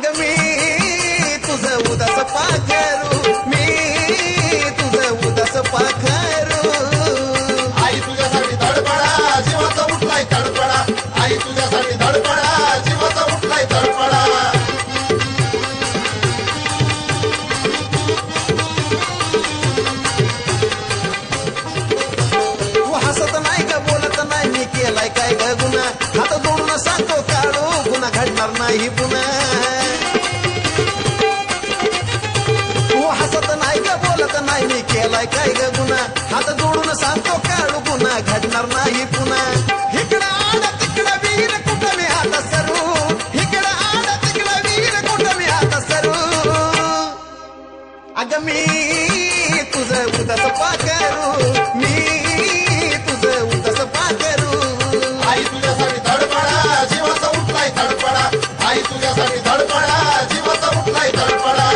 अग मी तुझं उदास पाखरू, मी तुझं उदास पाखरू. आई तुझ्यासाठी धडपडा जीवाचा उठलाय तडपडा, आई तुझ्यासाठी धडपडा जीवाचा उठलाय तडपडा. तू हसत नाही ग बोलत नाही मी केलाय काय ग गुन्हा, हात जोडून सांगतो काढू गुन्हा घडणार नाही पुन्हा. तू हसत नाही ग बोलत नाही मी केलाय काय ग गुन्हा, हात जोडून सांगतो काढू गुन्हा घडणार नाही पुन्हा. इकडं आड तिकडं वीर कुठं मी हात सरू, इकडं आड तिकडं वीर कुठं मी हात सरू. अग मी तुझं उदास पाखरू, मी तुझं उदास पाखरू. आई तुझ्यासाठी धडपडा जीवाचा उठलाय तडपडा, आई तुझ्यासाठी धडपडा जीवाचा उठलाय तडपडा.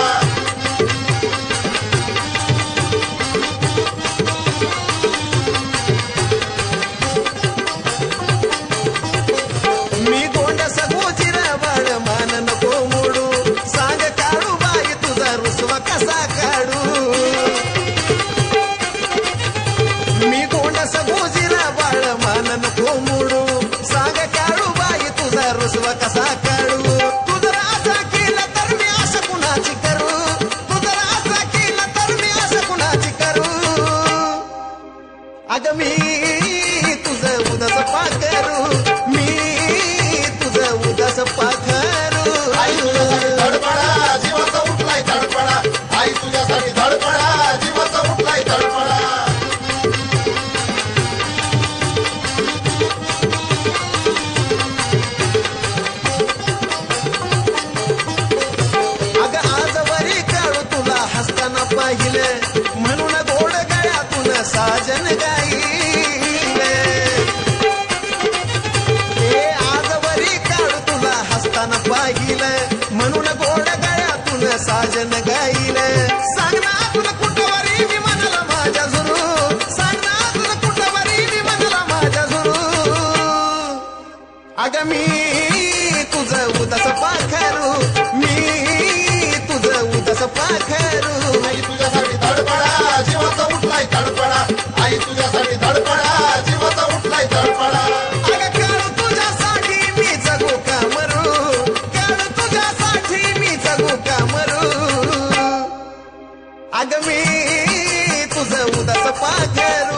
मी गोंड सगोची रबड मान नको मोडू, सांग काढू बाई तुझा रुसवा कसा काढू. मी गोंड सगोची रबड मान नको मोडू, सांग काढू बाई तुझा रुसवा कसा काढू. तू जर असा केला तर मी आशा कुणाची करू, तू जर असा केला तर मी आशा कुणाची करू. अग मी तुझं उदास पाखरू, मी तुझं उदास पाखरू. आई तुझ्यासाठी धडपडा जीवाचा उठलाय तडपडा, आई तुझ्यासाठी धडपडा जीवाचा उठलाय तडपडा. अग आजवरी काढू तुला हसताना पाहिलं, म्हणून गोड गळ्यातून साजन गाईले. ए आजवरी काढू तुला हसताना पाहिलं, म्हणून गोड गळ्यातून साजन गाईले. सांग ना तुला कुठवरी मी म्हणाला माझ्या झुरू, सांग ना तुला कुठवरी मी म्हणाला माझ्या झुरू. अग मी तुझं उदास पाखरू, मी तुझं उदास पाखरू. आई तुझ्यासाठी धडपडा जीवाचा उठलाय तडपडा, आई तुझ्यासाठी धडपडा जीवाचा उठलाय तडपडा. अग काढू तुझ्यासाठी मी जगू का मरू, काढू तुझ्यासाठी मी जगू का मरू. अग मी तुझं उदास पाखरू.